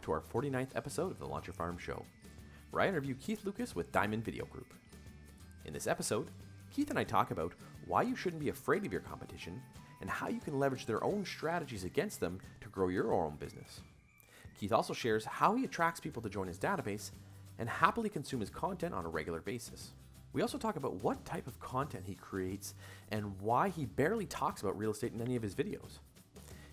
to our 49th episode of the Launch Your Farm Show, where I interview Keith Lucas with Diamond Video Group. In this episode, Keith and I talk about why you shouldn't be afraid of your competition and how you can leverage their own strategies against them to grow your own business. Keith also shares how he attracts people to join his database and happily consume his content on a regular basis. We also talk about what type of content he creates and why he barely talks about real estate in any of his videos.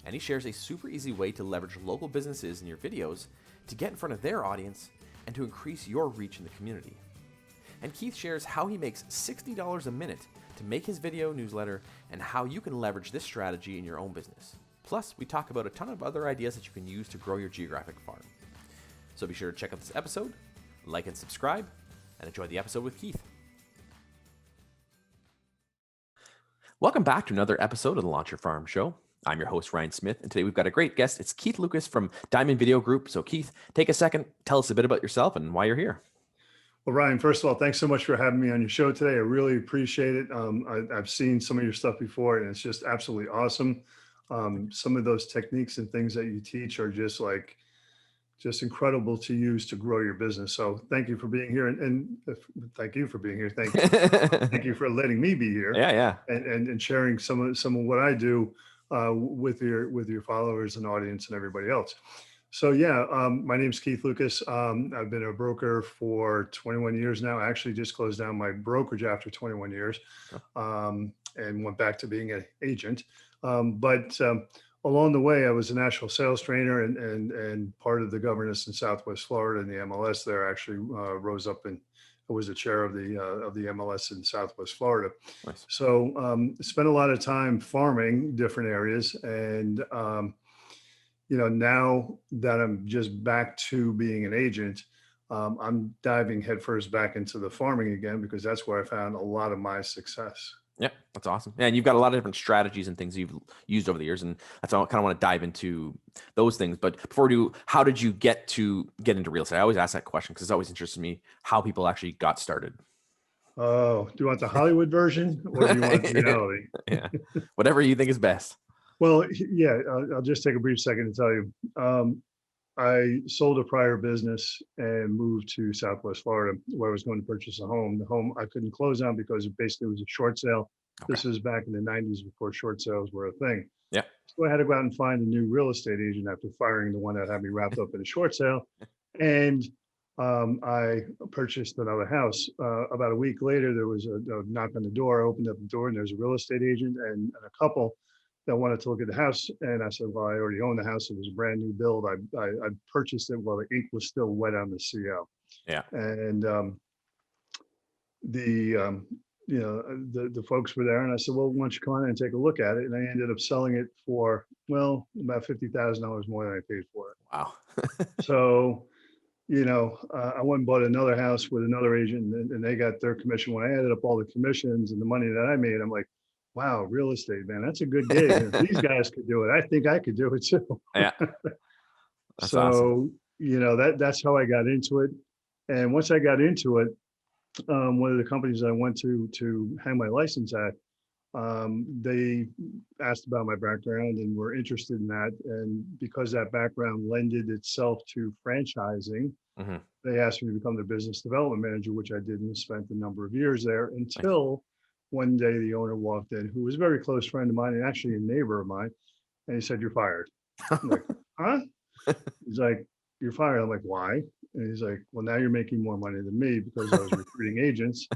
And he shares a super easy way to leverage local businesses in your videos to get in front of their audience and to increase your reach in the community. And Keith shares how he makes $60 a minute to make his video newsletter and how you can leverage this strategy in your own business. Plus, we talk about a ton of other ideas that you can use to grow your geographic farm. So be sure to check out this episode, like and subscribe, and enjoy the episode with Keith. Welcome back to another episode of the Launch Your Farm Show. I'm your host, Ryan Smith, and today we've got a great guest. It's Keith Lucas from Diamond Video Group. So Keith, take a second, tell us a bit about yourself and why you're here. Well, Ryan, first of all, thanks so much for having me on your show today. I really appreciate it. I've seen some of your stuff before, and it's just absolutely awesome. Some of those techniques and things that you teach are just incredible to use to grow your business. So thank you for being here, and thank you for being here. Thank you for letting me be here. Yeah. And sharing some of what I do with your followers and audience and everybody else. So my name's Keith Lucas. I've been a broker for 21 years now. I actually just closed down my brokerage after 21 years and went back to being an agent. But along the way, I was a national sales trainer and part of the governance in Southwest Florida, and the MLS there actually rose up and I was the chair of the MLS in Southwest Florida. Nice. So spent a lot of time farming different areas, and now that I'm just back to being an agent, I'm diving headfirst back into the farming again because that's where I found a lot of my success. Yeah, that's awesome. And you've got a lot of different strategies and things you've used over the years, and that's all I kind of want to dive into those things. But before we do, how did you get into real estate? I always ask that question because it's always interested me how people actually got started. Oh, do you want the Hollywood version or do you want the reality? Yeah, whatever you think is best. Well, yeah, I'll just take a brief second to tell you. I sold a prior business and moved to Southwest Florida where I was going to purchase a home. The home I couldn't close on because it basically was a short sale. Okay. This was back in the 90s before short sales were a thing. Yeah. So I had to go out and find a new real estate agent after firing the one that had me wrapped up in a short sale. And I purchased another house. About a week later, there was a knock on the door. I opened up the door and there's a real estate agent and a couple that wanted to look at the house. And I said, well, I already own the house. It was a brand new build. I purchased it while the ink was still wet on the CO. Yeah. And the folks were there and I said, well, why don't you come on in and take a look at it? And I ended up selling it for, about $50,000 more than I paid for it. Wow. So, I went and bought another house with another agent and they got their commission. When I added up all the commissions and the money that I made, I'm like, wow, real estate, man, that's a good gig. If these guys could do it, I think I could do it too. Yeah. That's awesome. That's how I got into it. And once I got into it, one of the companies I went to hang my license at, they asked about my background and were interested in that. And because that background lended itself to franchising, they asked me to become their business development manager, which I did and spent a number of years there until one day the owner walked in, who was a very close friend of mine and actually a neighbor of mine. And he said, "You're fired." I'm like, huh? He's like, "You're fired." I'm like, "Why?" And he's like, "Well, now you're making more money than me because I was recruiting agents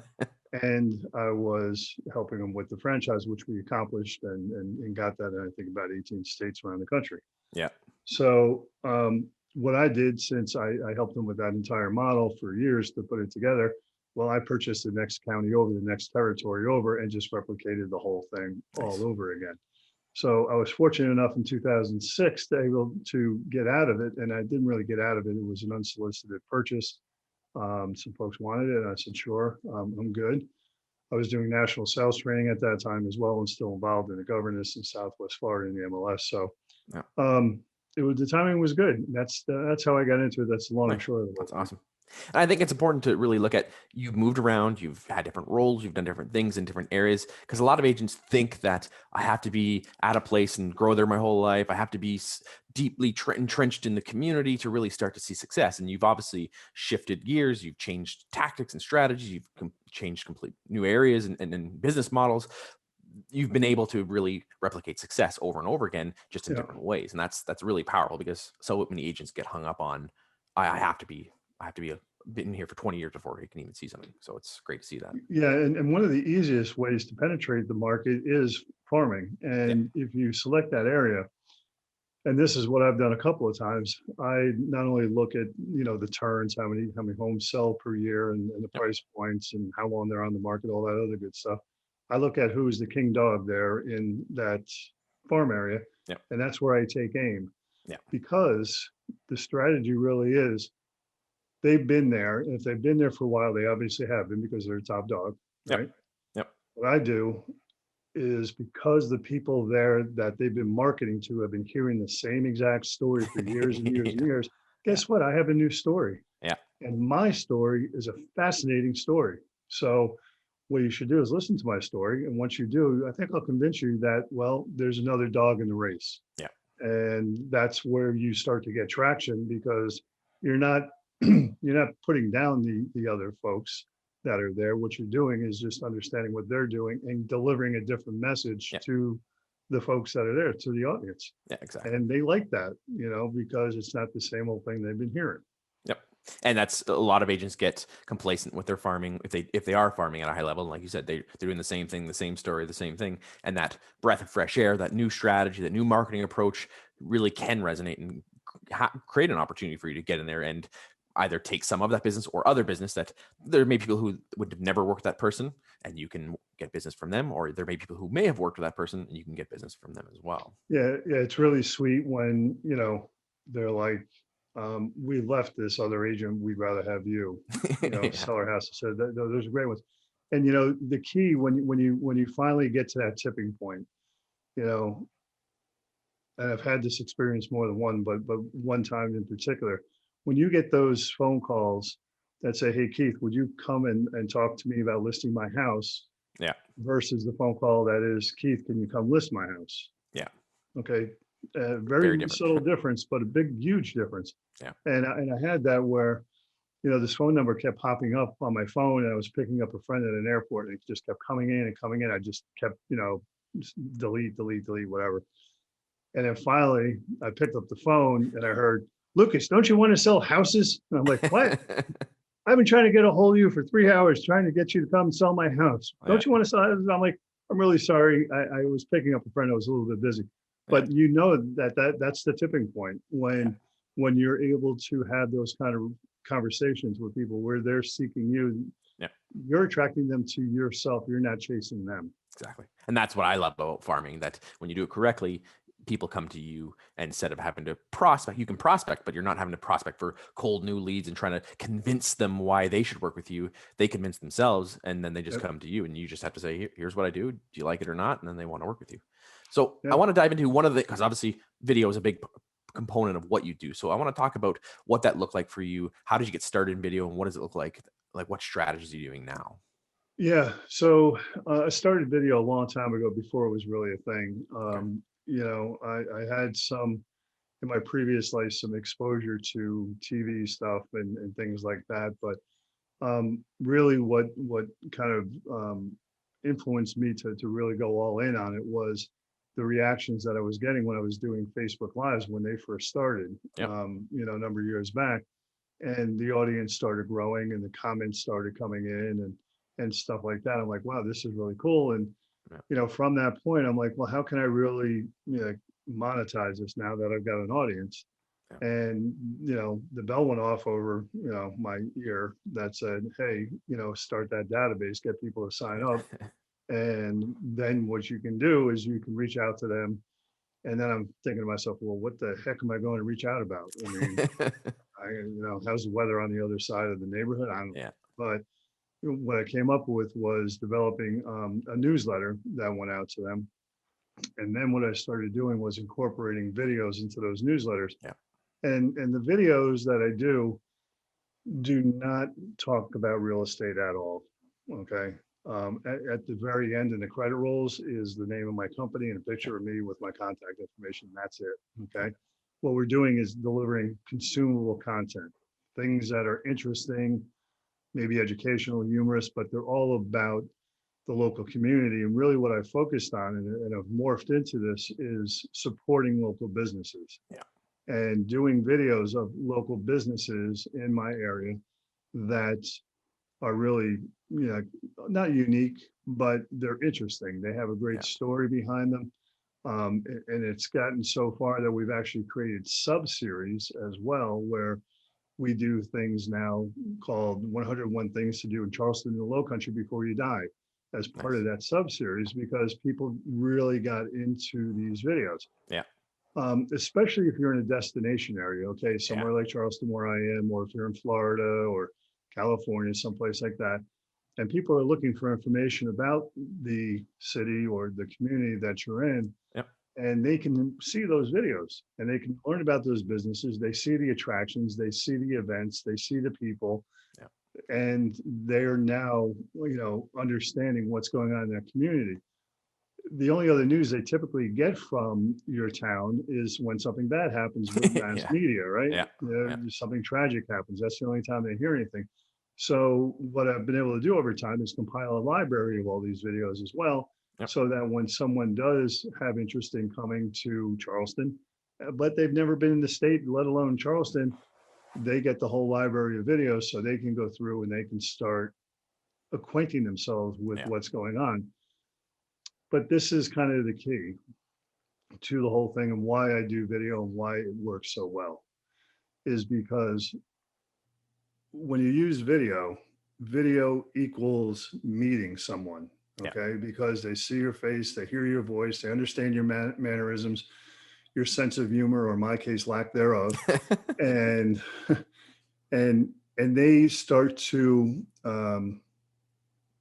and I was helping them with the franchise, which we accomplished and got that in, I think, about 18 states around the country." Yeah. So what I did, since I helped them with that entire model for years to put it together, well, I purchased the next county over, the next territory over, and just replicated the whole thing all over again. So I was fortunate enough in 2006 to be able to get out of it, and I didn't really get out of it. It was an unsolicited purchase. Some folks wanted it, and I said, sure, I'm good. I was doing national sales training at that time as well, and still involved in the governance in Southwest Florida in the MLS. So the timing was good. That's how I got into it. That's the long and short of it. That's awesome. And I think it's important to really look at, you've moved around, you've had different roles, you've done different things in different areas, because a lot of agents think that I have to be at a place and grow there my whole life. I have to be deeply entrenched in the community to really start to see success. And you've obviously shifted gears, you've changed tactics and strategies, you've changed complete new areas and business models. You've been able to really replicate success over and over again, just in Yeah. different ways. And that's really powerful, because so many agents get hung up on, I have to be, been here for 20 years before he can even see something. So it's great to see that. Yeah, and one of the easiest ways to penetrate the market is farming. Yeah. And if you select that area, and this is what I've done a couple of times, I not only look at, the turns, how many homes sell per year, and the Yep. price points and how long they're on the market, all that other good stuff. I look at who's the king dog there in that farm area, Yep. and that's where I take aim. Yeah. Because the strategy really is, they've been there, and if they've been there for a while, they obviously have been because they're a top dog, Yep. right? Yep. What I do is, because the people there that they've been marketing to have been hearing the same exact story for years and years and Yeah. years, Yeah. guess what? I have a new story. Yeah. And my story is a fascinating story. So what you should do is listen to my story. And once you do, I think I'll convince you that, well, there's another dog in the race. Yeah. And that's where you start to get traction, because you're not you're not putting down the other folks that are there. What you're doing is just understanding what they're doing and delivering a different message Yeah. to the folks that are there, to the audience. Yeah, exactly. And they like that, because it's not the same old thing they've been hearing. Yep. And that's, a lot of agents get complacent with their farming if they are farming at a high level. And like you said, they're doing the same thing, the same story, the same thing. And that breath of fresh air, that new strategy, that new marketing approach really can resonate and create an opportunity for you to get in there and either take some of that business or other business that there may be people who would have never worked with that person and you can get business from them, or there may be people who may have worked with that person and you can get business from them as well. Yeah, it's really sweet when, they're like, we left this other agent, we'd rather have you. Yeah. Seller has to say that those are great ones. And the key when you finally get to that tipping point, you know, and I've had this experience more than one, but one time in particular, when you get those phone calls that say, "Hey Keith, would you come and talk to me about listing my house?" Yeah. versus the phone call that is, "Keith, can you come list my house?" Yeah. Okay, Very very different. subtle difference, but a big, huge difference. Yeah. And I had that where, this phone number kept popping up on my phone, and I was picking up a friend at an airport, and it just kept coming in and coming in. I just kept, just delete, delete, delete, whatever. And then finally, I picked up the phone and I heard, "Lucas, don't you want to sell houses?" And I'm like, "What? I've been trying to get a hold of you for 3 hours, trying to get you to come sell my house. Don't you want to sell houses?" I'm like, "I'm really sorry. I was picking up a friend. I was a little bit busy." But that's the tipping point when you're able to have those kind of conversations with people where they're seeking you. Yeah. You're attracting them to yourself. You're not chasing them. Exactly. And that's what I love about farming, that when you do it correctly, people come to you, instead of having to prospect. You can prospect, but you're not having to prospect for cold new leads and trying to convince them why they should work with you. They convince themselves, and then they just come to you, and you just have to say, "Here's what I do. Do you like it or not?" And then they want to work with you. So I want to dive into one of the, because obviously video is a big component of what you do. So I want to talk about what that looked like for you. How did you get started in video, and what does it look like? Like, what strategies are you doing now? Yeah. So I started video a long time ago, before it was really a thing. I had some in my previous life, some exposure to TV stuff and things like that. But really, what kind of influenced me to really go all in on it was the reactions that I was getting when I was doing Facebook Lives when they first started, Yep. a number of years back. And the audience started growing and the comments started coming in and stuff like that. I'm like, wow, this is really cool. And Yeah. from that point, I'm like, well, how can I really, monetize this now that I've got an audience? Yeah. And the bell went off over my ear that said, hey, start that database, get people to sign up, and then what you can do is you can reach out to them. And then I'm thinking to myself, well, what the heck am I going to reach out about? I mean, how's the weather on the other side of the neighborhood? I don't know. Yeah. But what I came up with was developing a newsletter that went out to them. And then what I started doing was incorporating videos into those newsletters. Yeah. And the videos that I do, do not talk about real estate at all. Okay. At the very end in the credit rolls is the name of my company and a Yeah. picture of me with my contact information. That's it. Yeah. Okay. What we're doing is delivering consumable content, things that are interesting, maybe educational, humorous, but they're all about the local community. And really what I focused on and have morphed into this is supporting local businesses Yeah. and doing videos of local businesses in my area that are really, you know, not unique, but they're interesting. They have a great Yeah. story behind them. And it's gotten so far that we've actually created sub-series as well, where we do things now called 101 Things to Do in Charleston in the Low Country Before You Die as part Nice. of that sub-series because people really got into these videos. Yeah. Especially if you're in a destination area, okay, Yeah. somewhere like Charleston where I am, or if you're in Florida or California, someplace like that, and people are looking for information about the city or the community that you're in, Yep. and they can see those videos and they can learn about those businesses. They see the attractions, they see the events, they see the people, Yeah. and they're now, understanding what's going on in that community. The only other news they typically get from your town is when something bad happens with mass Yeah. media, right? Yeah. Yeah. Something tragic happens. That's the only time they hear anything. So what I've been able to do over time is compile a library of all these videos as well, Yep. so that when someone does have interest in coming to Charleston, but they've never been in the state, let alone Charleston, they get the whole library of videos so they can go through and they can start acquainting themselves with Yeah. what's going on. But this is kind of the key to the whole thing and why I do video and why it works so well is because when you use video, video equals meeting someone. Yeah. Okay. Because they see your face, they hear your voice, they understand your mannerisms, your sense of humor, or in my case, lack thereof. And, and they start to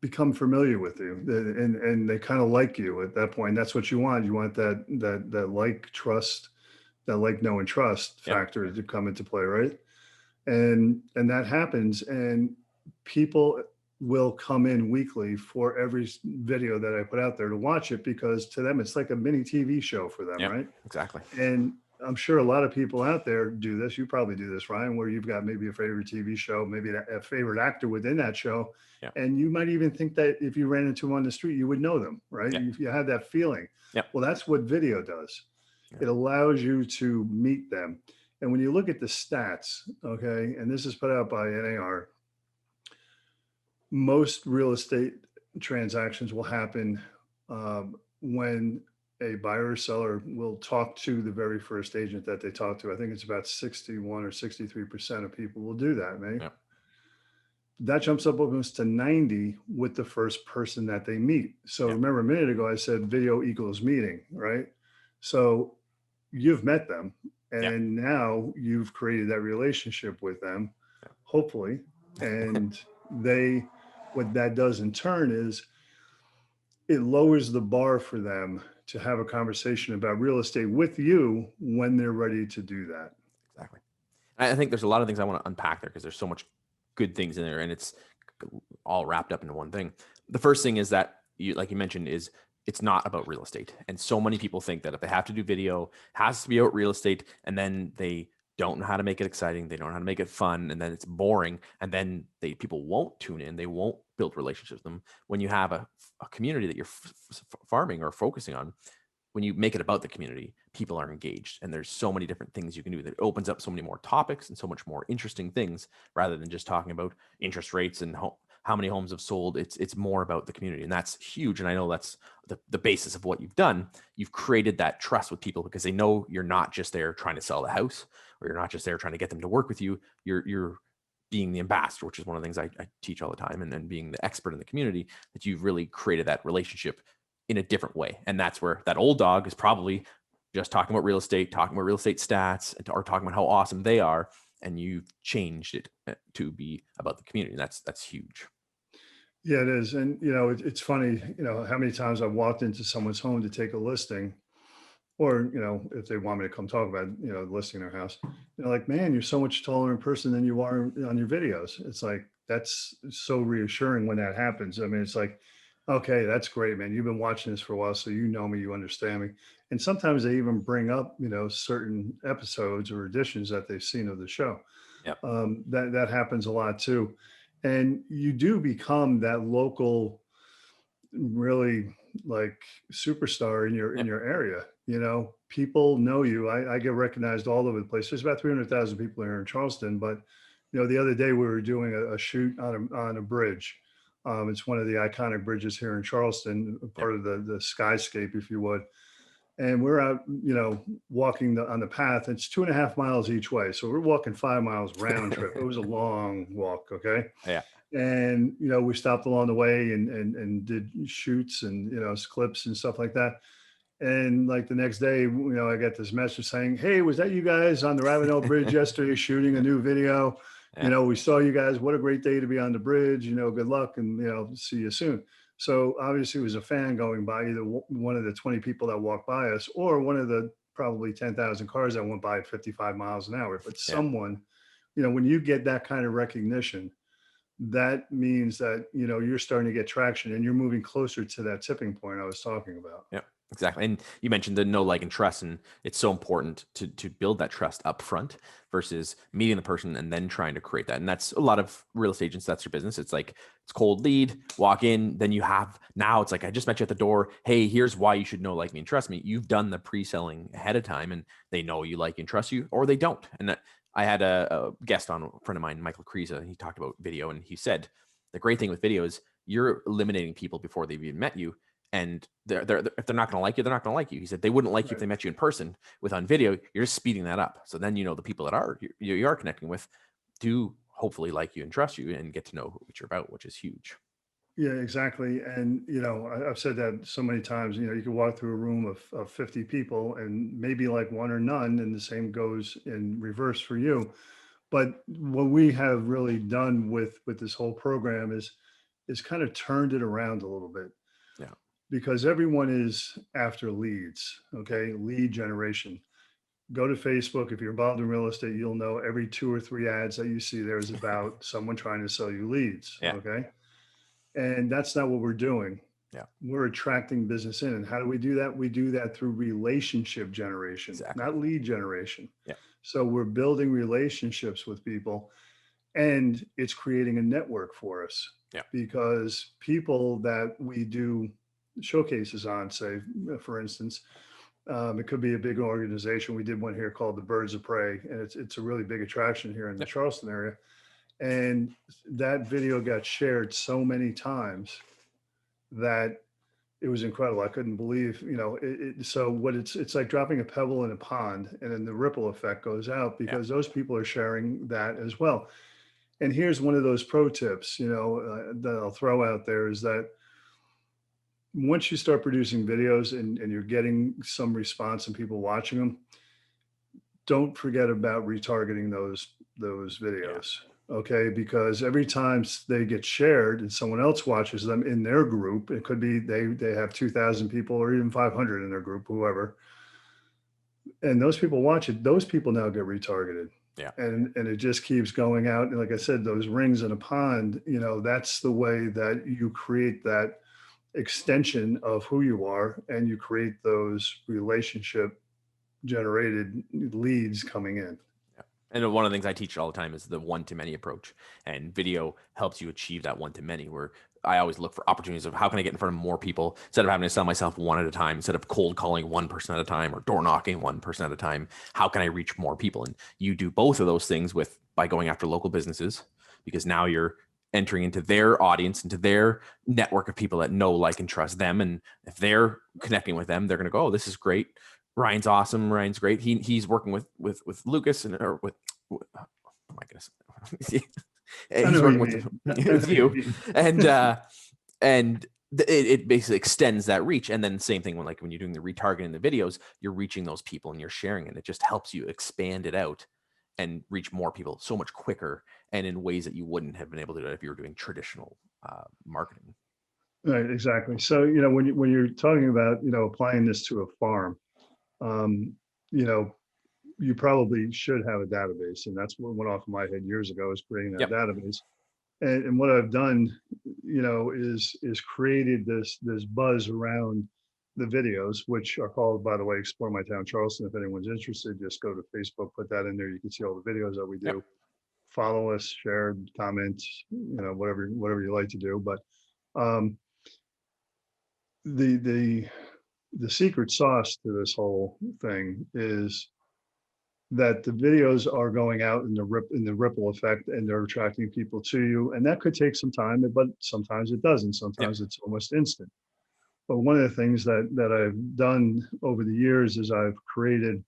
become familiar with you and they kind of like you at that point. That's what you want. You want that like trust, that like know and trust Yep. factor to come into play, right? And that happens, and people will come in weekly for every video that I put out there to watch it because to them it's like a mini TV show for them, Yep. right? Exactly. And I'm sure a lot of people out there do this. You probably do this, Ryan, where you've got maybe a favorite TV show, maybe a favorite actor within that show. Yeah. And you might even think that if you ran into them on the street, you would know them, right? Yeah. You have that feeling. Yep. Well, that's what video does. Yeah. It allows you to meet them. And when you look at the stats, okay, and this is put out by NAR, most real estate transactions will happen when a buyer or seller will talk to the very first agent that they talk to. I think it's about 61 or 63% of people will do that, man. Yep. That jumps up almost to 90 with the first person that they meet. So Yep. remember a minute ago, I said video equals meeting, right? So you've met them and now you've created that relationship with them, hopefully. And what that does in turn is it lowers the bar for them to have a conversation about real estate with you when they're ready to do that. Exactly. I think there's a lot of things I want to unpack there because there's so much good things in there and it's all wrapped up into one thing. The first thing is that like you mentioned, is it's not about real estate. And so many people think that if they have to do video, it has to be about real estate. And then they don't know how to make it exciting. They don't know how to make it fun. And then it's boring. And then people won't tune in. They won't build relationships with them. When you have a community that you're farming or focusing on, when you make it about the community, people are engaged and there's so many different things you can do that opens up so many more topics and so much more interesting things rather than just talking about interest rates and how many homes have sold. It's more about the community, and that's huge. And I know that's the basis of what you've done. You've created that trust with people because they know you're not just there trying to sell the house, or you're not just there trying to get them to work with you. You're being the ambassador, which is one of the things I teach all the time, and being the expert in the community, that you've really created that relationship in a different way. And that's where that old dog is probably just talking about real estate stats, or talking about how awesome they are. And you've changed it to be about the community. That's huge. Yeah, it is. And, it's funny, how many times I've walked into someone's home to take a listing Or, if they want me to come talk about, listing their house, they're like, man, you're so much taller in person than you are on your videos. It's like, that's so reassuring when that happens. I mean, it's like, okay, that's great, man. You've been watching this for a while, so you know me, you understand me. And sometimes they even bring up, certain episodes or editions that they've seen of the show. Yep. That happens a lot too. And you do become that local, really, like, superstar in your Yep. area. People know you. I get recognized all over the place. There's about 300,000 people here in Charleston, but the other day we were doing a shoot on a bridge. It's one of the iconic bridges here in Charleston, Yep. part of the skyscape, if you would. And we're out, walking on the path. It's 2.5 miles each way, so we're walking 5 miles round trip. It was a long walk. Okay. Yeah. And we stopped along the way and did shoots and clips and stuff like that. And like the next day, I got this message saying, hey, was that you guys on the Ravenel Bridge yesterday shooting a new video? Yeah. We saw you guys. What a great day to be on the bridge. Good luck, and see you soon. So obviously it was a fan going by, either one of the 20 people that walked by us or one of the probably 10,000 cars that went by at 55 miles an hour. But Yeah. someone, when you get that kind of recognition, that means that you're starting to get traction and you're moving closer to that tipping point I was talking about. Yeah, exactly. And you mentioned the know, like, and trust, and it's so important to build that trust up front versus meeting the person and then trying to create that. And that's a lot of real estate agents. That's your business. It's like, it's cold lead, walk in, then now it's like, I just met you at the door. Hey, here's why you should know, like me, and trust me. You've done the pre-selling ahead of time, and they know you, like, and trust you, or they don't. And I had a guest on, a friend of mine, Michael Kriza, and he talked about video, and he said the great thing with video is you're eliminating people before they've even met you. And if they're not going to like you, they're not going to like you. He said they wouldn't like you if they met you in person. With on video, you're just speeding that up. So then the people that you are connecting with do hopefully like you and trust you and get to know what you're about, which is huge. Yeah, exactly. And, I've said that so many times. You can walk through a room of 50 people and maybe like one or none, and the same goes in reverse for you. But what we have really done with this whole program is kind of turned it around a little bit, Yeah. because everyone is after leads. Okay. Lead generation. Go to Facebook. If you're involved in real estate, you'll know every 2 or 3 ads that you see there is about someone trying to sell you leads. Yeah. Okay. And that's not what we're doing. Yeah. We're attracting business in. And how do we do that? We do that through relationship generation, Exactly. not lead generation. Yeah. So we're building relationships with people, and it's creating a network for us. Yeah. Because people that we do showcases on, say, for instance, it could be a big organization. We did one here called the Birds of Prey, and it's a really big attraction here in the Charleston area. And that video got shared so many times that it was incredible. I couldn't believe, so what it's like dropping a pebble in a pond, and then the ripple effect goes out because those people are sharing that as well. And here's one of those pro tips, that I'll throw out there, is that once you start producing videos and you're getting some response and people watching them, don't forget about retargeting those videos. Okay. Because every time they get shared and someone else watches them in their group, it could be they have 2,000 people or even 500 in their group, whoever, and those people watch it, those people now get retargeted. Yeah. And it just keeps going out. And like I said, those rings in a pond, that's the way that you create that extension of who you are, and you create those relationship generated leads coming in. And one of the things I teach all the time is the one-to-many approach, and video helps you achieve that one-to-many, where I always look for opportunities of how can I get in front of more people instead of having to sell myself one at a time, instead of cold calling one person at a time or door knocking one person at a time. How can I reach more people? And you do both of those things by going after local businesses, because now you're entering into their audience, into their network of people that know, like, and trust them. And if they're connecting with them, they're going to go, oh, this is great. Ryan's awesome. Ryan's great. He's working with Lucas oh my goodness. He's working with you. And it basically extends that reach. And then same thing when you're doing the retargeting the videos, you're reaching those people and you're sharing it. It just helps you expand it out and reach more people so much quicker and in ways that you wouldn't have been able to do it if you were doing traditional marketing. Right, exactly. So, when you're talking about, applying this to a farm, you know, you probably should have a database. And that's what went off in my head years ago, is creating that Yep. database. And what I've done, is created this buzz around the videos, which are called, by the way, Explore My Town Charleston. If anyone's interested, just go to Facebook, put that in there. You can see all the videos that we Yep. do. Follow us, share, comment, whatever you like to do. But um, the the the secret sauce to this whole thing is that the videos are going out in the ripple effect, and they're attracting people to you. And that could take some time, but sometimes it doesn't. Yep. Sometimes it's almost instant. But one of the things that I've done over the years is I've created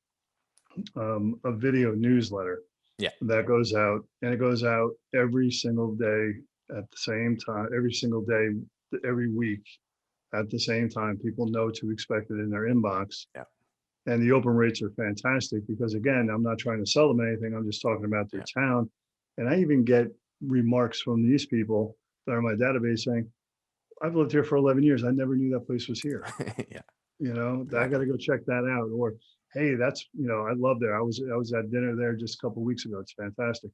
a video newsletter Yeah. that goes out, and it goes out every single day at the same time, every single day, every week at the same time. People know to expect it in their inbox. Yeah. And the open rates are fantastic because, again, I'm not trying to sell them anything. I'm just talking about their town. And I even get remarks from these people that are in my database saying, I've lived here for 11 years. I never knew that place was here. Yeah. I got to go check that out. Or, hey, I love there. I was at dinner there just a couple of weeks ago. It's fantastic.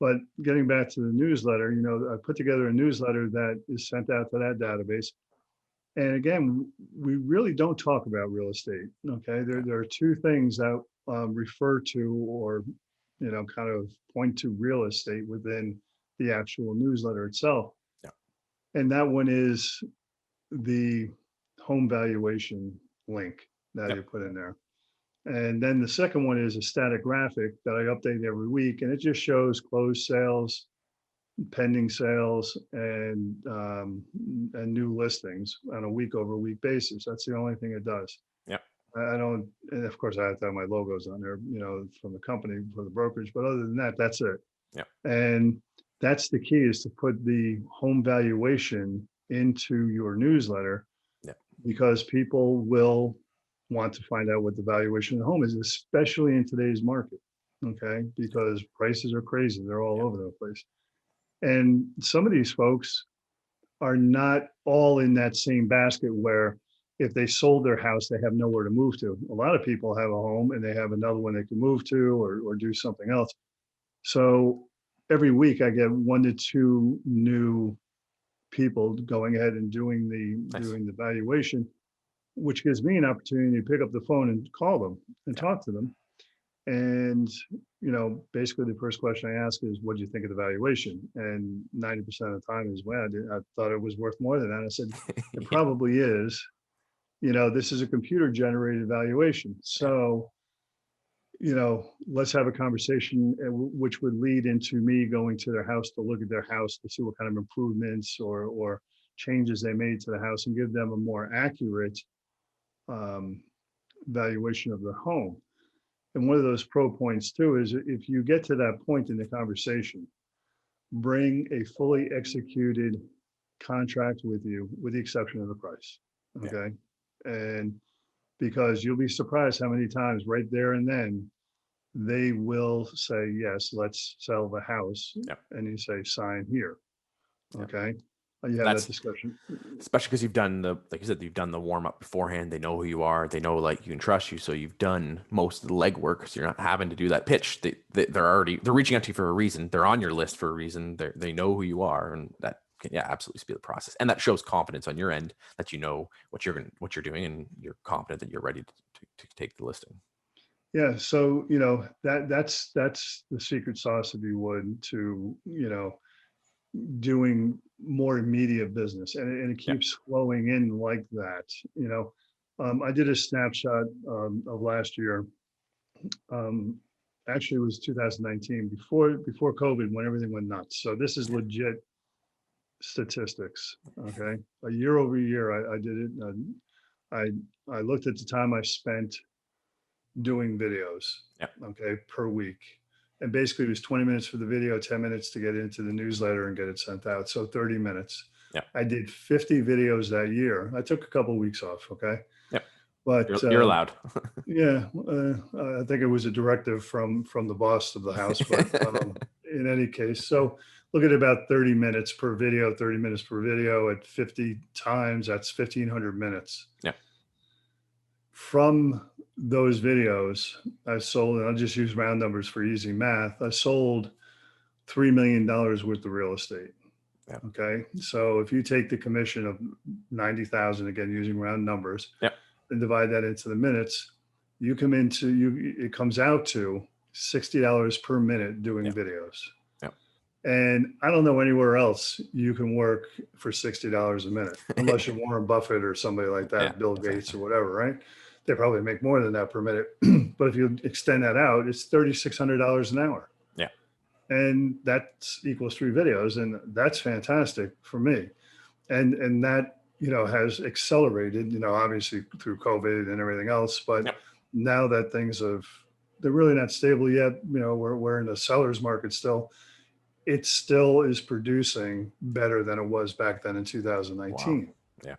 But getting back to the newsletter, I put together a newsletter that is sent out to that database. And again, we really don't talk about real estate. Okay, there are two things that refer to, or kind of point to real estate within the actual newsletter itself. Yeah. And that one is the home valuation link that you put in there. And then the second one is a static graphic that I update every week, and it just shows closed sales, pending sales, and new listings on a week over week basis. That's the only thing it does. Yep. I don't, and of course I have to have my logos on there, from the company for the brokerage. But other than that, that's it. Yeah. And that's the key, is to put the home valuation into your newsletter. Yeah. Because people will want to find out what the valuation of the home is, especially in today's market. Okay, because prices are crazy; they're all over the place. And some of these folks are not all in that same basket where if they sold their house, they have nowhere to move to. A lot of people have a home and they have another one they can move to, or do something else. So every week I get 1 to 2 new people going ahead and doing the valuation, which gives me an opportunity to pick up the phone and call them and talk to them. And, basically the first question I ask is, what do you think of the valuation? And 90% of the time is, well, I thought it was worth more than that. I said, it probably is. This is a computer generated valuation. So, let's have a conversation, which would lead into me going to their house to look at their house to see what kind of improvements or changes they made to the house, and give them a more accurate valuation of the home. And one of those pro points too is, if you get to that point in the conversation, bring a fully executed contract with you, with the exception of the price. Okay. Yeah. And because you'll be surprised how many times right there and then they will say, yes, let's sell the house. Yep. And you say, sign here. Okay. You have that discussion, especially because you've done like you said, you've done the warm up beforehand. They know who you are. They know, like, you can trust you. So you've done most of the legwork. So you're not having to do that pitch. They're reaching out to you for a reason. They're on your list for a reason. They know who you are, and that can absolutely speed the process. And that shows confidence on your end that you know what you're doing, and you're confident that you're ready to take the listing. Yeah. So that's the secret sauce, if you would, to doing more immediate business, and it keeps flowing in like that. I did a snapshot of last year. Actually, it was 2019, before COVID, when everything went nuts. So this is legit statistics. Okay, a year over year, I did it. I looked at the time I spent doing videos. Okay, per week. And basically it was 20 minutes for the video, 10 minutes to get into the newsletter and get it sent out. So 30 minutes. Yeah. I did 50 videos that year. I took a couple of weeks off. Okay. Yep. But you're allowed. Yeah. I think it was a directive from the boss of the house, but in any case, so look at about 30 minutes per video, 30 minutes per video at 50 times, that's 1,500 minutes. Yeah. From those videos, I sold, and I'll just use round numbers for easy math. I sold $3 million worth of real estate. Yeah. Okay. So if you take the commission of 90,000, again, using round numbers, Yep. and divide that into the minutes, it comes out to $60 per minute doing Yep. videos. Yep. And I don't know anywhere else you can work for $60 a minute, unless you're Warren Buffett or somebody like that, Yeah, Bill definitely. Gates or whatever, right? They probably make more than that per minute. But if you extend that out, it's $3,600 an hour. Yeah. And that equals 3 videos. And that's fantastic for me. And that, has accelerated, obviously through COVID and everything else. But Yep. now that they're really not stable yet. We're in a seller's market still. It still is producing better than it was back then in 2019. Wow.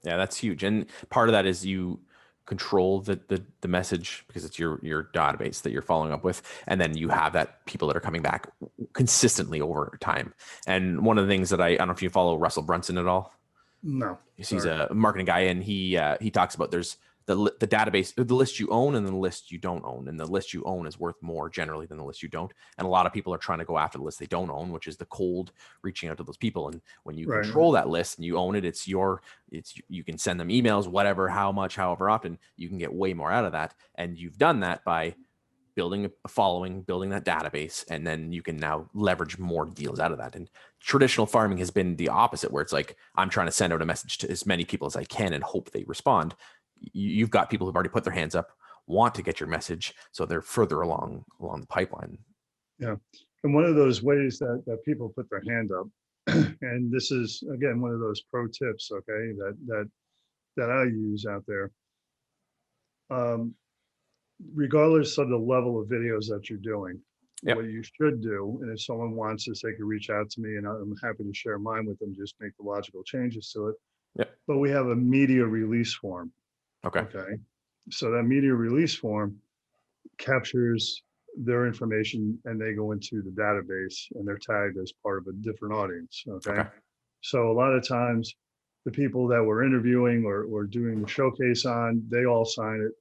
Yeah, that's huge. And part of that is you control the message because it's your database that you're following up with, and then you have that people that are coming back consistently over time. And one of the things that I don't know if you follow Russell Brunson at all. No, He's a marketing guy, and he talks about there's the database, the list you own, and then the list you don't own. And the list you own is worth more generally than the list you don't. And a lot of people are trying to go after the list they don't own, which is the cold reaching out to those people. And when you control that list and you own it, you can send them emails, whatever, how much, however often, you can get way more out of that. And you've done that by building a following, building that database, and then you can now leverage more deals out of that. And traditional farming has been the opposite, where it's like, I'm trying to send out a message to as many people as I can and hope they respond. You've got people who've already put their hands up, want to get your message, so they're further along the pipeline. Yeah. And one of those ways that people put their hand up, and this is, again, one of those pro tips, okay, that I use out there. Regardless of the level of videos that you're doing, Yep. what you should do, and if someone wants this, they can reach out to me and I'm happy to share mine with them, just make the logical changes to it. Yep. But we have a media release form. Okay. So that media release form captures their information and they go into the database and they're tagged as part of a different audience. Okay. So a lot of times the people that we're interviewing or doing the showcase on, they all sign it.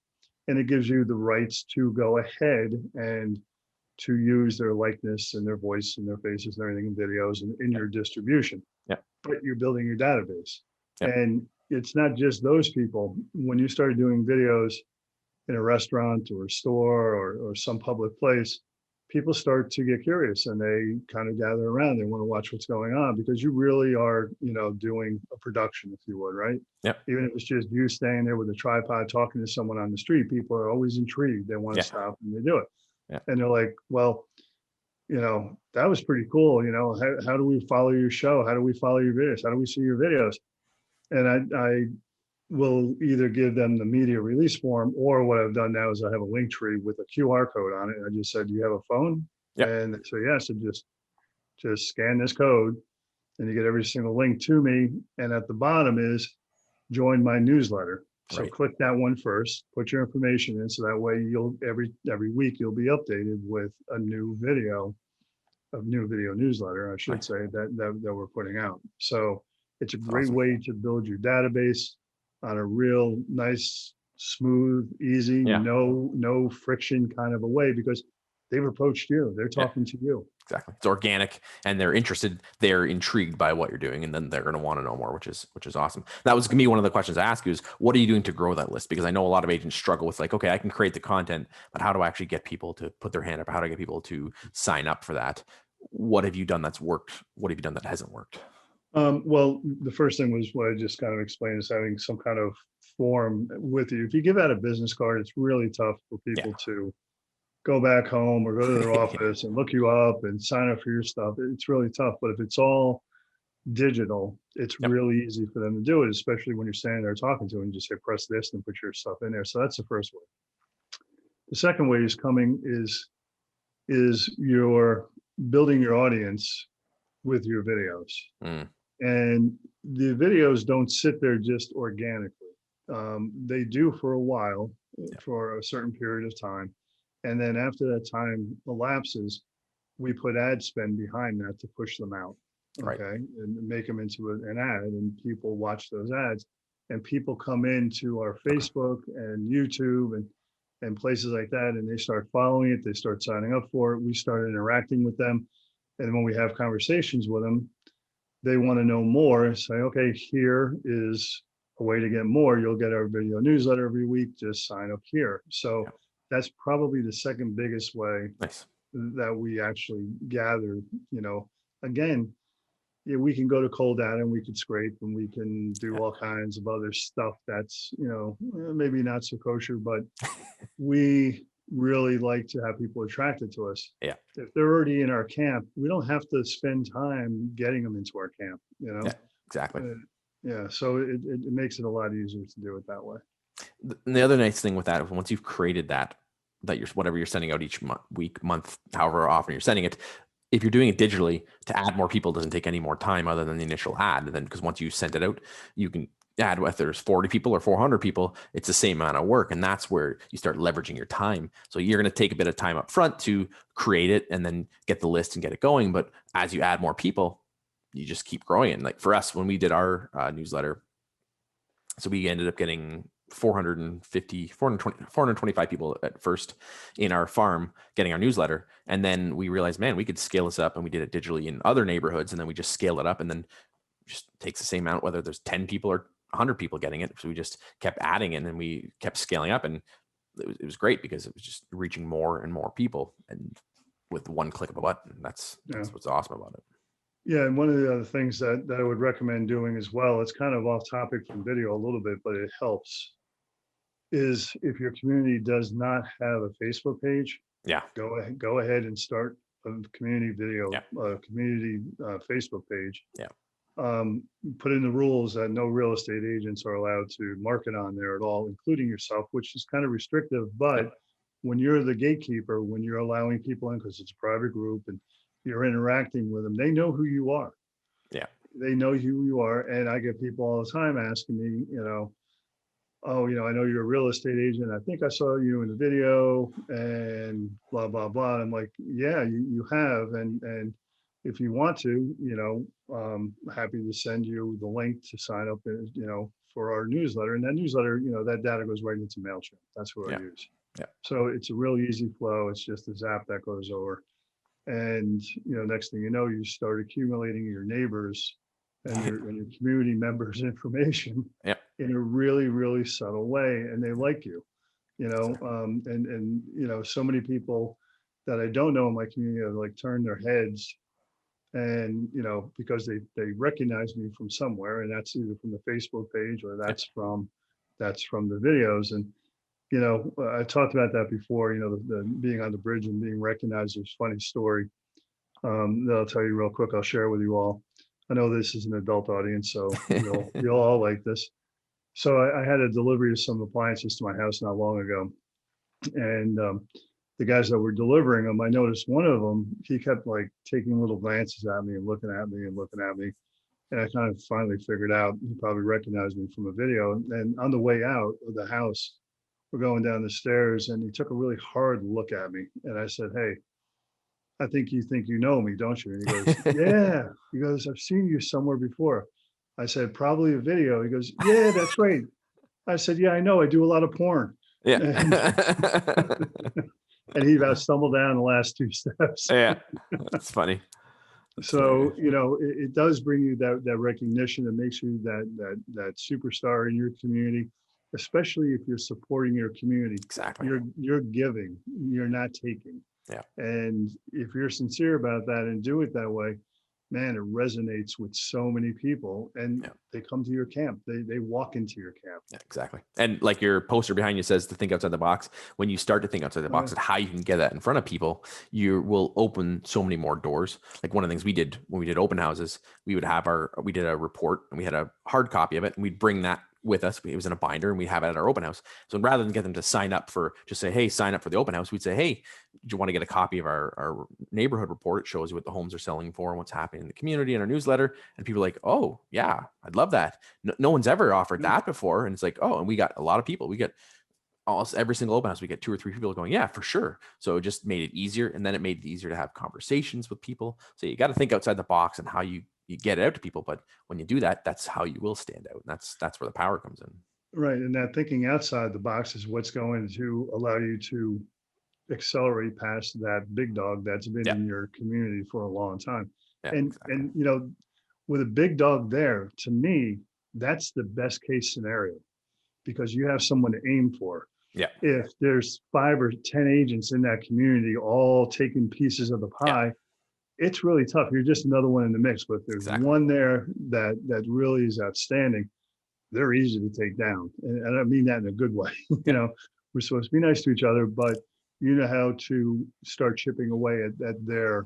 And it gives you the rights to go ahead and to use their likeness and their voice and their faces and everything in videos and in your distribution. Yeah. But you're building your database. Yep. And it's not just those people. When you start doing videos in a restaurant or a store or some public place, people start to get curious and they kind of gather around. They want to watch what's going on because you really are, doing a production, if you would, right? Yep. Even if it's just you staying there with a tripod talking to someone on the street, people are always intrigued. They want to stop and they do it. Yeah. And they're like, well, that was pretty cool. How do we follow your show? How do we follow your videos? How do we see your videos? And I will either give them the media release form, or what I've done now is I have a link tree with a QR code on it. And I just said, do you have a phone? Yep. And they say, yes. And just scan this code and you get every single link to me. And at the bottom is join my newsletter. So click that one first, put your information in. So that way you'll every week you'll be updated with a new video newsletter, I should say, that we're putting out. So it's a great way to build your database on a real nice, smooth, easy, no friction kind of a way, because they've approached you. They're talking to you. Exactly. It's organic and they're interested. They're intrigued by what you're doing, and then they're going to want to know more, which is awesome. That was going to be one of the questions I ask you is, what are you doing to grow that list? Because I know a lot of agents struggle with like, okay, I can create the content, but how do I actually get people to put their hand up? How do I get people to sign up for that? What have you done that's worked? What have you done that hasn't worked? Well, the first thing was what I just kind of explained, is having some kind of form with you. If you give out a business card, it's really tough for people to go back home or go to their office and look you up and sign up for your stuff. It's really tough. But if it's all digital, it's really easy for them to do it, especially when you're standing there talking to them and just say, press this and put your stuff in there. So that's the first way. The second way is you're building your audience with your videos. And the videos don't sit there just organically. They do for a while, for a certain period of time. And then after that time elapses, we put ad spend behind that to push them out. Okay. And make them into an ad, and people watch those ads. and people come into our Facebook and YouTube and places like that, and they start following it, they start signing up for it, we start interacting with them. And when we have conversations with them, they want to know more. Say, okay, here is a way to get more. You'll get our video newsletter every week. Just sign up here. So Yeah. that's probably the second biggest way Nice. that we actually gather. Again, yeah, we can go to cold data and we can scrape and we can do Yeah. all kinds of other stuff that's, maybe not so kosher, but we really like to have people attracted to us. Yeah. If they're already in our camp, we don't have to spend time getting them into our camp, Yeah. Exactly. Yeah, so it makes it a lot easier to do it that way. And the other nice thing with that is once you've created that you're whatever you're sending out each week, month, however often you're sending it, if you're doing it digitally, to add more people doesn't take any more time other than the initial ad. And then because once you send it out, you can add whether there's 40 people or 400 people, it's the same amount of work. And that's where you start leveraging your time. So you're going to take a bit of time up front to create it and then get the list and get it going. But as you add more people, you just keep growing it. And like for us, when we did our newsletter, so we ended up getting 425 people at first in our farm getting our newsletter. And then we realized, man, we could scale this up, and we did it digitally in other neighborhoods. And then we just scaled it up, and then just takes the same amount, whether there's 10 people or 100 people getting it. So we just kept adding it, and then we kept scaling up, and it was great because it was just reaching more and more people, and with one click of a button. That's what's awesome about it. Yeah, and one of the other things that I would recommend doing as well, it's kind of off topic from video a little bit, but it helps, is if your community does not have a Facebook page, Yeah. go ahead and start a community video, Yeah. community Facebook page. Yeah. Put in the rules that no real estate agents are allowed to market on there at all, including yourself, which is kind of restrictive. But when you're the gatekeeper, when you're allowing people in, because it's a private group and you're interacting with them, they know who you are. Yeah. They know who you are. And I get people all the time asking me, oh, I know you're a real estate agent. I think I saw you in the video and blah, blah, blah. And I'm like, yeah, you have. And if you want to, happy to send you the link to sign up, for our newsletter. And that newsletter, that data goes right into MailChimp. That's what I use. Yeah. So it's a real easy flow. It's just a zap that goes over. And, next thing you know, you start accumulating your neighbors and your community members' information in a really, really subtle way. And they like you, so many people that I don't know in my community have like turned their heads and, because they recognize me from somewhere, and that's either from the Facebook page or that's from the videos. And, I talked about that before, the being on the bridge and being recognized. There's a funny story that I'll tell you real quick. I'll share with you all. I know this is an adult audience, so you'll all like this. So I had a delivery of some appliances to my house not long ago. And the guys that were delivering them, I noticed one of them, he kept like taking little glances at me and looking at me and looking at me. And I kind of finally figured out he probably recognized me from a video. And on the way out of the house, we're going down the stairs and he took a really hard look at me. And I said, hey, I think you know me, don't you? And he goes, yeah. He goes, I've seen you somewhere before. I said, probably a video. He goes, yeah, that's right. I said, yeah, I know. I do a lot of porn. Yeah. And he about stumbled down the last two steps. Yeah. That's funny. So, it does bring you that recognition. It makes you that superstar in your community, especially if you're supporting your community. Exactly. You're giving, you're not taking. Yeah. And if you're sincere about that and do it that way, man, it resonates with so many people, and they come to your camp. They walk into your camp. Yeah, exactly. And like your poster behind you says to think outside the box. When you start to think outside the box and how you can get that in front of people, you will open so many more doors. Like one of the things we did when we did open houses, we did a report and we had a hard copy of it, and we'd bring that with us. It was in a binder and we have it at our open house. So rather than get them to sign up just say, hey, sign up for the open house, we'd say, hey, do you want to get a copy of our neighborhood report? It shows you what the homes are selling for and what's happening in the community, and our newsletter. And people are like, oh yeah, I'd love that. No one's ever offered that before. And it's like, oh, and we got a lot of people. We get almost every single open house, we get 2 or 3 people going, yeah, for sure. So it just made it easier. And then it made it easier to have conversations with people. So you got to think outside the box and how you you get it out to people. But when you do that, that's how you will stand out. And that's where the power comes in. Right. And that thinking outside the box is what's going to allow you to accelerate past that big dog that's been Yeah. in your community for a long time. Yeah, exactly. And with a big dog there, to me, that's the best case scenario because you have someone to aim for. Yeah. If there's 5 or 10 agents in that community all taking pieces of the Yeah, pie, it's really tough. You're just another one in the mix. But if there's exactly. one there that really is outstanding, they're easy to take down. And I mean that in a good way. We're supposed to be nice to each other, but you know how to start chipping away at their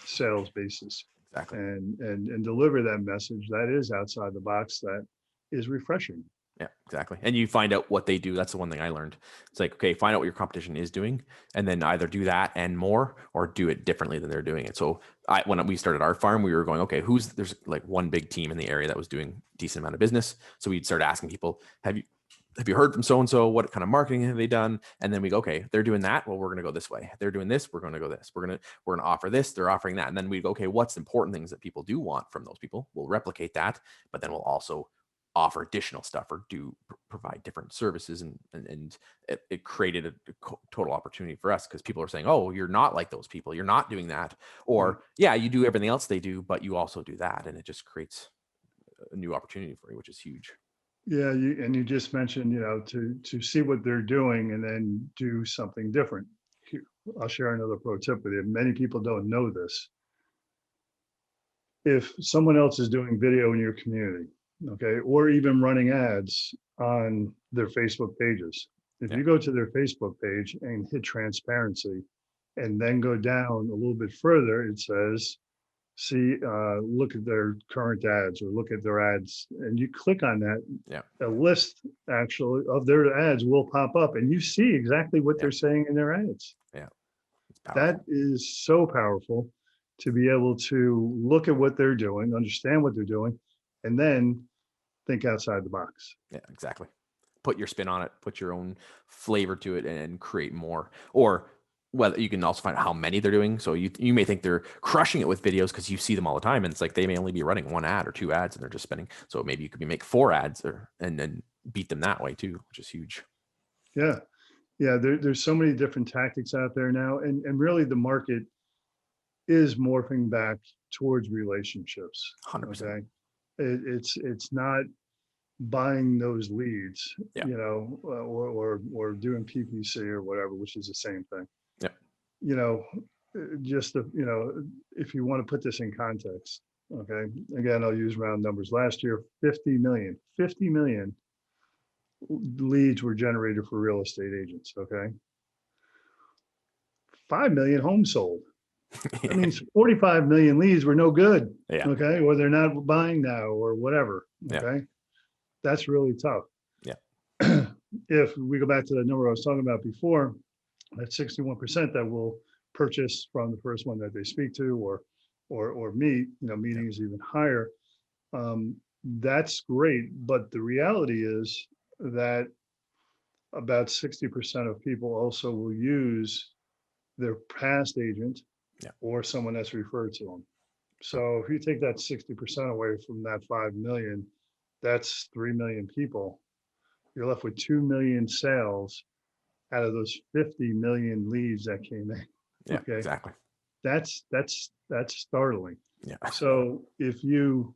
sales basis Exactly. and deliver that message that is outside the box that is refreshing. Yeah, exactly. And you find out what they do. That's the one thing I learned. It's like, okay, find out what your competition is doing, and then either do that and more, or do it differently than they're doing it. So when we started our farm, we were going, okay, there's like one big team in the area that was doing a decent amount of business. So we'd start asking people, have you heard from so-and-so? What kind of marketing have they done? And then we go, okay, they're doing that. Well, we're going to go this way. They're doing this. We're going to go this. We're going to offer this. They're offering that. And then we go, okay, what's important things that people do want from those people? We'll replicate that, but then we'll also offer additional stuff or provide different services. And it created a total opportunity for us because people are saying, oh, you're not like those people. You're not doing that. Or yeah, you do everything else they do, but you also do that. And it just creates a new opportunity for you, which is huge. Yeah, you just mentioned, to see what they're doing and then do something different. I'll share another pro tip with you. Many people don't know this. If someone else is doing video in your community, okay, or even running ads on their Facebook pages, if you go to their Facebook page and hit transparency and then go down a little bit further, it says, look at their current ads or look at their ads, and you click on that, a list actually of their ads will pop up and you see exactly what they're saying in their ads. Yeah. That is so powerful to be able to look at what they're doing, understand what they're doing, and then think outside the box. Yeah, exactly. Put your spin on it, put your own flavor to it, and create more. Or whether you can also find out how many they're doing. So you may think they're crushing it with videos because you see them all the time, and it's like they may only be running 1 ad or 2 ads, and they're just spending. So maybe you could make 4 ads and then beat them that way too, which is huge. Yeah, yeah. There's so many different tactics out there now, and really the market is morphing back towards relationships. 100%. Okay, it's not buying those leads, or doing PPC or whatever, which is the same thing. Yeah. If you want to put this in context, okay, again, I'll use round numbers. Last year, 50 million leads were generated for real estate agents. Okay. 5 million homes sold. That means 45 million leads were no good. Yeah. Okay. Or they're not buying now or whatever. Okay. Yeah. That's really tough. Yeah. If we go back to the number I was talking about before, that 61% that will purchase from the first one that they speak to or meet, meeting is even higher. That's great. But the reality is that about 60% of people also will use their past agent or someone that's referred to them. So if you take that 60% away from that 5 million, that's 3 million people. You're left with 2 million sales out of those 50 million leads that came in. Yeah, okay. Exactly. That's startling. Yeah. So if you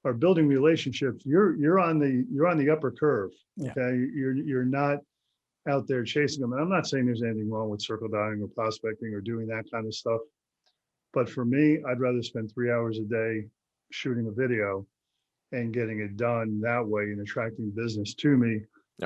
are building relationships, you're on the upper curve. Okay. Yeah. You're not out there chasing them. And I'm not saying there's anything wrong with circle dialing or prospecting or doing that kind of stuff. But for me, I'd rather spend 3 hours a day shooting a video and getting it done that way and attracting business to me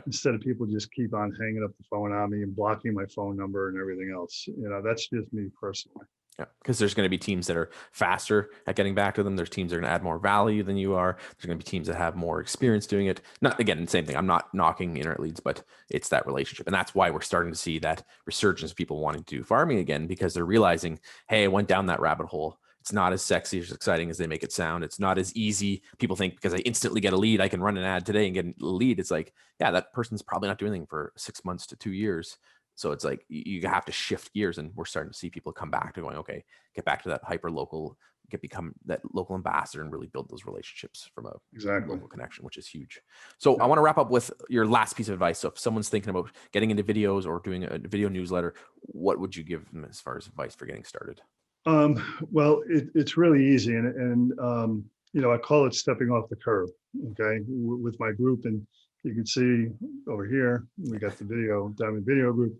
instead of people just keep on hanging up the phone on me and blocking my phone number and everything else. That's just me personally. Yeah, because there's going to be teams that are faster at getting back to them. There's teams that are going to add more value than you are. There's going to be teams that have more experience doing it. Not, again, the same thing. I'm not knocking internet leads, but it's that relationship. And that's why we're starting to see that resurgence of people wanting to do farming again, because they're realizing, hey, I went down that rabbit hole. It's not as sexy, as exciting as they make it sound. It's not as easy. People think because I instantly get a lead, I can run an ad today and get a lead. It's like, yeah, that person's probably not doing anything for 6 months to 2 years. So it's like you have to shift gears, and we're starting to see people come back to going, okay, get back to that hyper local become that local ambassador and really build those relationships from a Exactly. local connection, which is huge. So I want to wrap up with your last piece of advice. So if someone's thinking about getting into videos or doing a video newsletter, what would you give them as far as advice for getting started? Well, it's really easy, and I call it stepping off the curb. Okay, with my group, and you can see over here we got the video Diamond Video Group.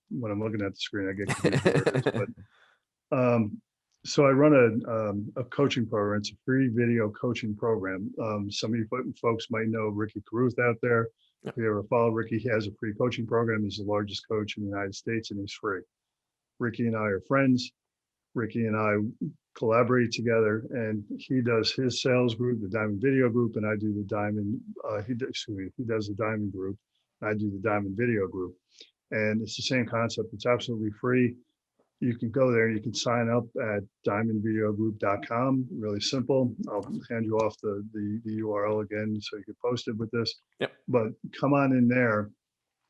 When I'm looking at the screen, I get confused. So I run a coaching program. It's a free video coaching program. Some of you folks might know Ricky Caruth out there. Yep. If you ever follow Ricky, he has a free coaching program. He's the largest coach in the United States, and he's free. Ricky and I are friends. Ricky and I collaborate together, and he does his sales group, the Diamond Video Group, and I do the Diamond. He does the Diamond Group. I do the Diamond Video Group, and it's the same concept. It's absolutely free. You can go there. You can sign up at diamondvideogroup.com. Really simple. I'll hand you off the URL again so you can post it with this. Yep. But come on in there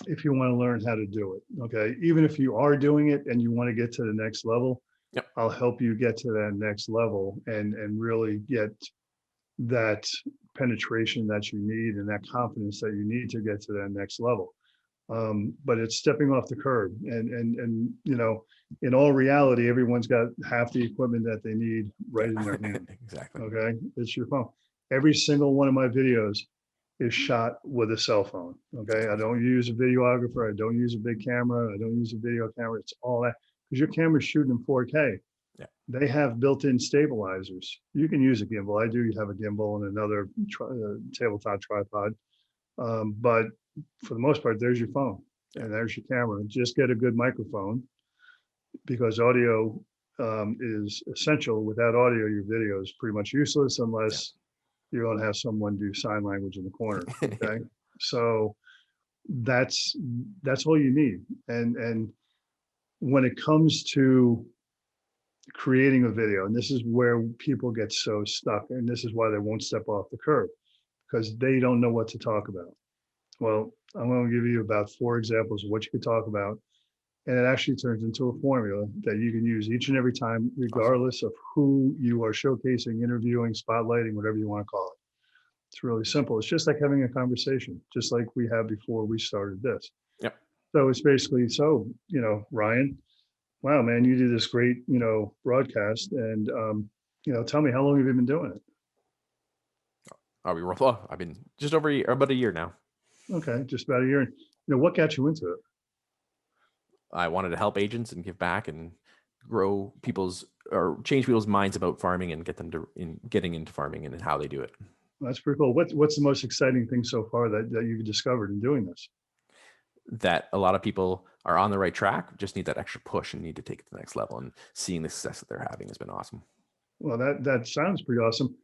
if you want to learn how to do it. Okay. Even if you are doing it and you want to get to the next level, yep, I'll help you get to that next level and really get that penetration that you need and that confidence that you need to get to that next level. But it's stepping off the curb, and in all reality, everyone's got half the equipment that they need right in their hand. Exactly. Okay, it's your phone. Every single one of my videos is shot with a cell phone. Okay, I don't use a videographer. I don't use a big camera. I don't use a video camera. It's all that because your camera's shooting in 4K. Yeah. They have built-in stabilizers. You can use a gimbal. I do have a gimbal and another tabletop tripod, but for the most part, there's your phone and there's your camera. Just get a good microphone because audio is essential. Without audio, your video is pretty much useless unless you're going to have someone do sign language in the corner. Okay, so that's all you need. And when it comes to creating a video, and this is where people get so stuck, and this is why they won't step off the curb because they don't know what to talk about. Well, I'm going to give you about 4 examples of what you could talk about. And it actually turns into a formula that you can use each and every time, regardless of who you are showcasing, interviewing, spotlighting, whatever you want to call it. It's really simple. It's just like having a conversation, just like we had before we started this. Yep. So it's basically, Ryan, wow, man, you do this great, broadcast. And, tell me, how long have you been doing it? I've been just over about a year now. Okay, just about a year. What got you into it? I wanted to help agents and give back and grow change people's minds about farming and get them getting into farming and how they do it. That's pretty cool. What's the most exciting thing so far that you've discovered in doing this? That a lot of people are on the right track, just need that extra push and need to take it to the next level. And seeing the success that they're having has been awesome. Well, that sounds pretty awesome.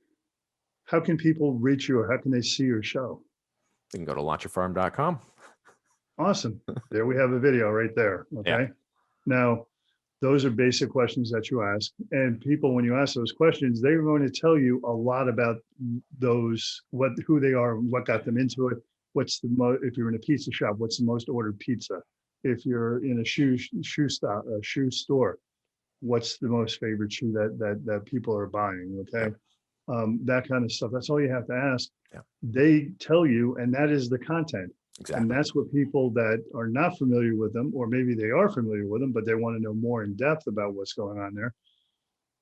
How can people reach you, or how can they see your show? They can go to launchyourfarm.com. Awesome. There we have a video right there. Okay. Yeah. Now, those are basic questions that you ask. And people, when you ask those questions, they're going to tell you a lot about who they are, what got them into it. If you're in a pizza shop, what's the most ordered pizza? If you're in a shoe store, what's the most favorite shoe that people are buying? Okay. Yeah. That kind of stuff. That's all you have to ask. Yeah. They tell you, and that is the content. Exactly. And that's what people that are not familiar with them, or maybe they are familiar with them, but they want to know more in depth about what's going on there.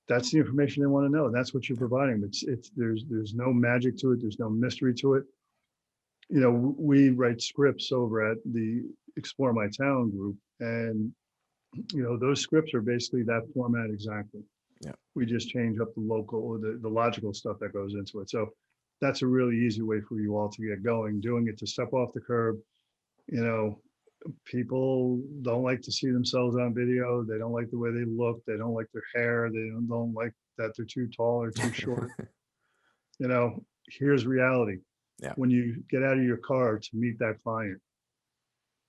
That's the information they want to know. That's what you're providing. There's no magic to it. There's no mystery to it. We write scripts over at the Explore My Town group, and those scripts are basically that format exactly. Yeah. We just change up the logical stuff that goes into it. So that's a really easy way for you all to get going, doing it to step off the curb. People don't like to see themselves on video. They don't like the way they look. They don't like their hair. They don't like that they're too tall or too short. Here's reality. Yeah. When you get out of your car to meet that client,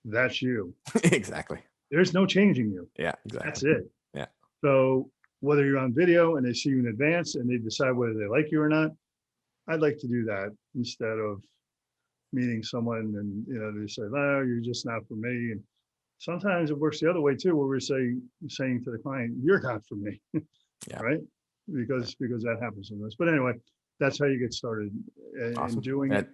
that's you. Exactly. There's no changing you. Yeah, exactly. That's it. Yeah. So whether you're on video and they see you in advance and they decide whether they like you or not, I'd like to do that instead of meeting someone and they say, "Oh, you're just not for me." And sometimes it works the other way too, where we're saying to the client, "You're not for me." Yeah. Right? because that happens sometimes. But anyway, that's how you get started in doing it.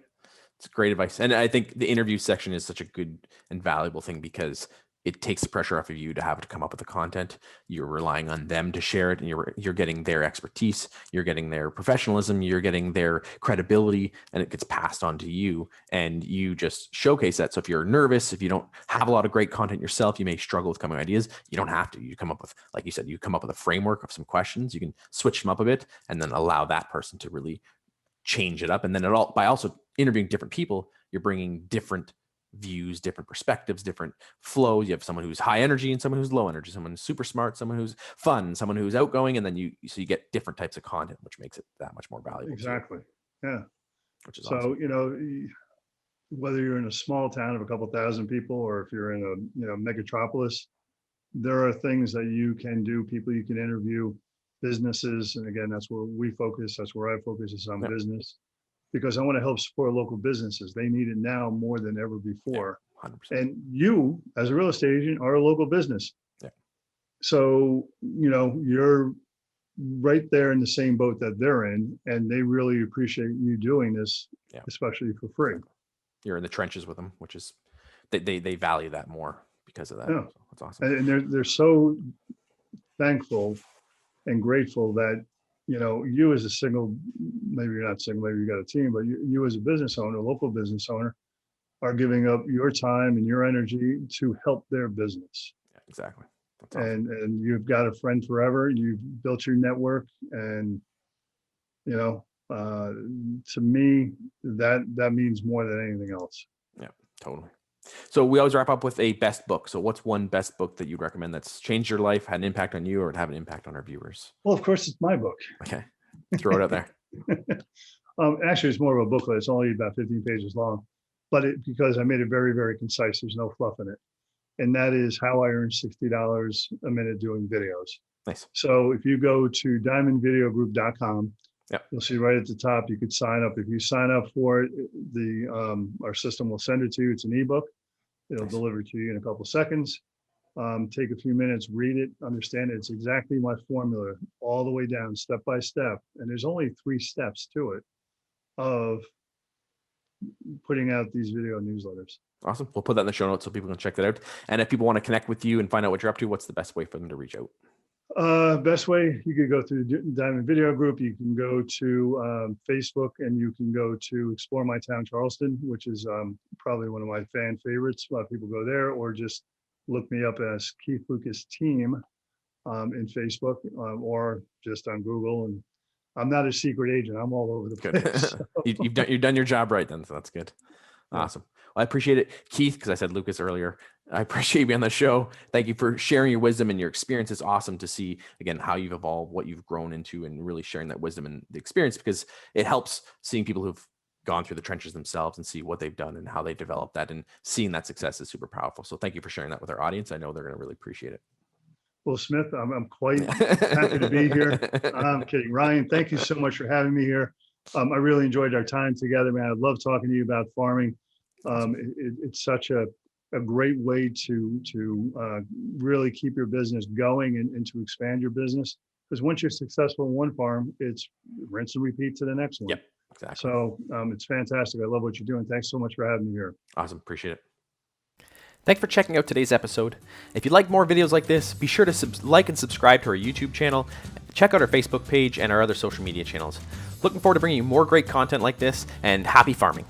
It's great advice. And I think the interview section is such a good and valuable thing because it takes the pressure off of you to have to come up with the content. You're relying on them to share it, and you're getting their expertise, you're getting their professionalism, you're getting their credibility, and it gets passed on to you, and you just showcase that. So if you're nervous, if you don't have a lot of great content yourself, you may struggle with coming up with ideas. You don't have to. You come up with, like you said, you come up with a framework of some questions. You can switch them up a bit and then allow that person to really change it up. And then by also interviewing different people, you're bringing different views, different perspectives, different flows. You have someone who's high energy and someone who's low energy, someone who's super smart, someone who's fun, someone who's outgoing, and then you get different types of content, which makes it that much more valuable. Exactly. Yeah. Which is so awesome. Whether you're in a small town of a couple thousand people or if you're in a megatropolis, there are things that you can do, people you can interview, businesses, and again, that's where we focus. That's where I focus, is on business, because I want to help support local businesses. They need it now more than ever before. 100%. And you, as a real estate agent, are a local business. Yeah. So, you're right there in the same boat that they're in, and they really appreciate you doing this, especially for free. You're in the trenches with them, which is, they value that more because of that. Yeah. So that's awesome. And they're so thankful and grateful that, you as a single, maybe you're not single, maybe you got a team, but you as a business owner, a local business owner, are giving up your time and your energy to help their business. Yeah, exactly. That's awesome. And you've got a friend forever. You've built your network, and to me, that means more than anything else. Yeah, totally. So we always wrap up with a best book. So what's one best book that you'd recommend that's changed your life, had an impact on you, or had an impact on our viewers? Well, of course, it's my book. Okay. Throw it out there. Actually, it's more of a booklet. It's only about 15 pages long, but because I made it very, very concise, there's no fluff in it. And that is How I Earn $60 a Minute Doing Videos. Nice. So if you go to diamondvideogroup.com, you'll see right at the top, you could sign up. If you sign up for it, our system will send it to you. It's an ebook. It'll deliver it to you in a couple seconds. Take a few minutes, read it, understand it. It's exactly my formula, all the way down, step by step. And there's only 3 steps to it of putting out these video newsletters. Awesome. We'll put that in the show notes so people can check that out. And if people want to connect with you and find out what you're up to, what's the best way for them to reach out? Best way, you could go through Diamond Video Group. You can go to Facebook, and you can go to Explore My Town Charleston, which is probably one of my fan favorites. A lot of people go there, or just look me up as Keith Lucas Team in Facebook, or just on Google. And I'm not a secret agent. I'm all over the place. So. You've done your job right then, so that's good. Awesome. Well, I appreciate it, Keith, because I said Lucas earlier. I appreciate you being on the show. Thank you for sharing your wisdom and your experience. It's awesome to see, again, how you've evolved, what you've grown into, and really sharing that wisdom and the experience, because it helps seeing people who've gone through the trenches themselves and see what they've done and how they developed that, and seeing that success is super powerful. So thank you for sharing that with our audience. I know they're going to really appreciate it. Well, Smith, I'm quite happy to be here. I'm kidding. Ryan, thank you so much for having me here. I really enjoyed our time together, man. I love talking to you about farming. It's such a great way to really keep your business going and to expand your business. Because once you're successful in one farm, it's rinse and repeat to the next one. Yep, exactly. So it's fantastic. I love what you're doing. Thanks so much for having me here. Awesome. Appreciate it. Thanks for checking out today's episode. If you'd like more videos like this, be sure to like and subscribe to our YouTube channel. Check out our Facebook page and our other social media channels. Looking forward to bringing you more great content like this, and happy farming.